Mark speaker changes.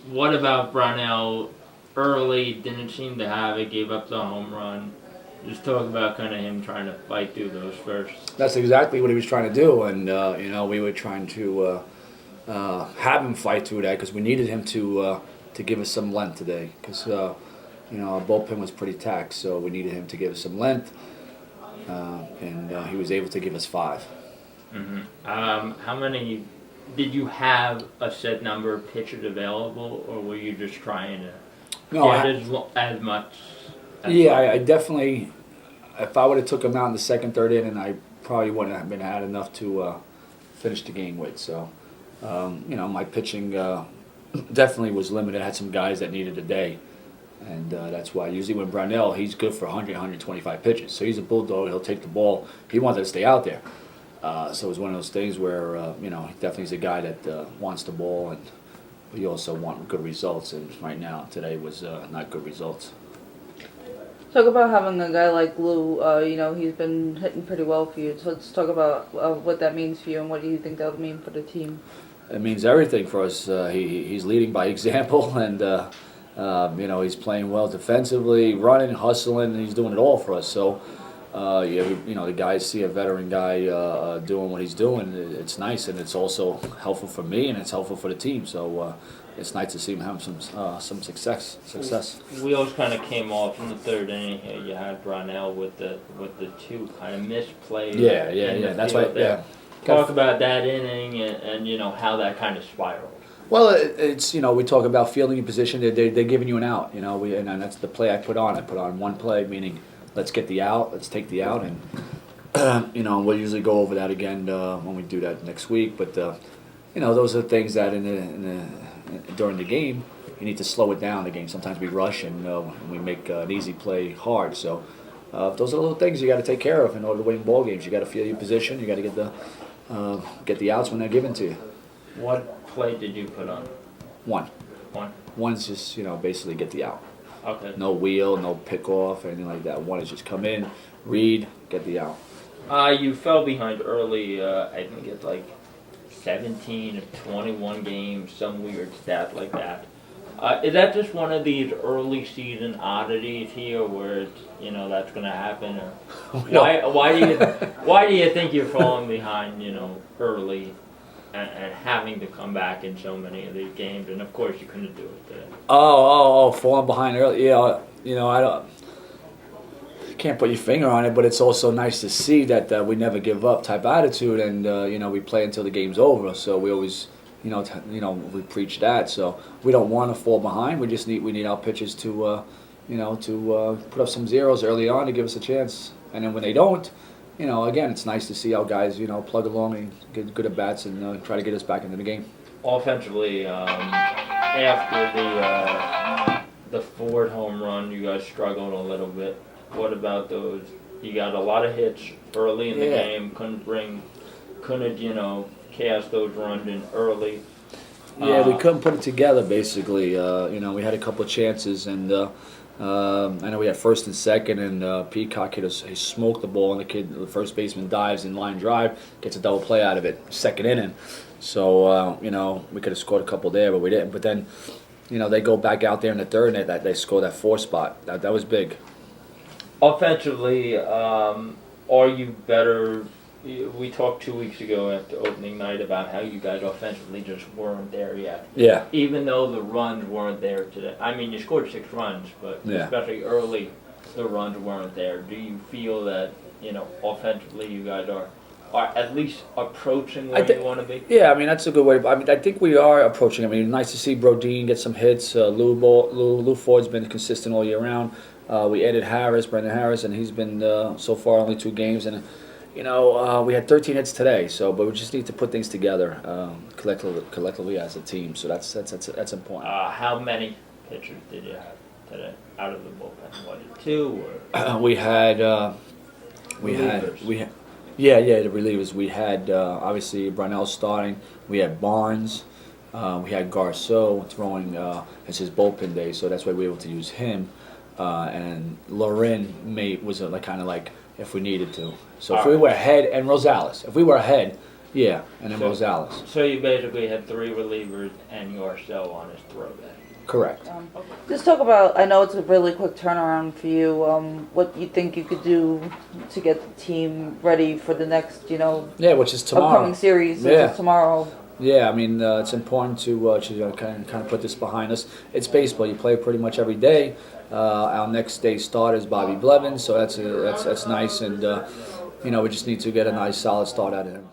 Speaker 1: what about Brownell? Early, didn't seem to have it, gave up the home run. Just talk about kind of him trying to fight through those first.
Speaker 2: That's exactly what he was trying to do, and we were trying to have him fight through that because we needed him to give us some length today because our bullpen was pretty taxed, so we needed him to give us some length, and he was able to give us 5.
Speaker 1: How many did you have a set number of pitchers available, or were you just trying to
Speaker 2: No,
Speaker 1: get as much?
Speaker 2: Yeah, I definitely. If I would have took him out in the second, third inning, I probably wouldn't have been had enough to finish the game with. So, my pitching definitely was limited. I had some guys that needed a day, and that's why usually when Brownell, he's good for 100, 125 pitches. So he's a bulldog. He'll take the ball. He wanted to stay out there. So it was one of those things where he definitely is a guy that wants the ball, and we also want good results. And right now, today was not good results.
Speaker 3: Talk about having a guy like Lou. He's been hitting pretty well for you. So let's talk about what that means for you and what do you think that would mean for the team.
Speaker 2: It means everything for us. He's leading by example, and he's playing well defensively, running, hustling, and he's doing it all for us. So, the guys see a veteran guy doing what he's doing. It's nice, and it's also helpful for me, and it's helpful for the team. So. It's nice to see him have some success.
Speaker 1: Wheels kind of came off in the third inning here. You had Brownell with the 2 kind of misplays.
Speaker 2: Yeah. That's why.
Speaker 1: Yeah. Talk about that inning and how that kind of spiraled.
Speaker 2: Well, it's we talk about fielding your position. They're giving you an out. And that's the play I put on. I put on one play, meaning let's get the out, let's take the out, and we'll usually go over that again when we do that next week. But those are things that during the game, you need to slow it down. The game sometimes we rush and we make an easy play hard. So those are the little things you got to take care of in order to win ball games. You got to feel your position. You got to get the outs when they're given to you.
Speaker 1: What play did you put on?
Speaker 2: One.
Speaker 1: One.
Speaker 2: One's just basically get the out.
Speaker 1: Okay.
Speaker 2: No wheel, no pick off, anything like that. One is just come in, read, get the out.
Speaker 1: You fell behind early. I think it's like 17 of 21 games, some weird stat like that. Is that just one of these early season oddities here, where it's, that's going to happen? Or why do you think you're falling behind, early, and having to come back in so many of these games? And of course, you couldn't do it today.
Speaker 2: Falling behind early. Yeah, I don't. Can't put your finger on it, but it's also nice to see that we never give up type attitude, and we play until the game's over. So we always, we preach that. So we don't want to fall behind. We need our pitchers to, put up some zeros early on to give us a chance. And then when they don't, again, it's nice to see our guys, plug along and get good at bats and try to get us back into the game.
Speaker 1: Offensively, after the Ford home run, you guys struggled a little bit. What about those? You got a lot of hits early in the game. Couldn't cast those runs in early.
Speaker 2: Yeah, we couldn't put it together. Basically, we had a couple of chances, and I know we had first and second, and Peacock he smoked the ball, and the first baseman dives in line drive, gets a double play out of it, second inning. So we could have scored a couple there, but we didn't. But then, they go back out there in the third, and they score that 4 spot. That was big.
Speaker 1: Offensively, are you better? We talked 2 weeks ago after opening night about how you guys offensively just weren't there yet.
Speaker 2: Yeah.
Speaker 1: Even though the runs weren't there today. I mean, you scored 6 runs, but especially early, the runs weren't there. Do you feel that, offensively you guys are at least approaching where you want to be?
Speaker 2: Yeah, I mean, that's a good way. I think we are approaching. I mean, nice to see Brodeen get some hits. Lou Ford's been consistent all year round. We added Brendan Harris, and he's been so far only 2 games. And we had 13 hits today. But we just need to put things together collectively as a team. So that's important.
Speaker 1: How many pitchers did you have today out of the bullpen? Was it 2 or?
Speaker 2: We had the relievers. We had obviously Brownell starting. We had Barnes. We had Garceau throwing. It's his bullpen day, so that's why we were able to use him. And Lorin was kind of like if we needed to. So if we were ahead, and Rosales, if we were ahead, Yeah, and then Rosales.
Speaker 1: So you basically had 3 relievers and Yorcel on his throw day.
Speaker 2: Correct.
Speaker 3: Just talk about, I know it's a really quick turnaround for you, what you think you could do to get the team ready for the next,
Speaker 2: Yeah, which is tomorrow.
Speaker 3: upcoming series, which
Speaker 2: Yeah.
Speaker 3: is tomorrow.
Speaker 2: Yeah, I mean, it's important to kind of put this behind us. It's baseball. You play pretty much every day. Our next day start is Bobby Blevins, so that's nice, and we just need to get a nice solid start out of him.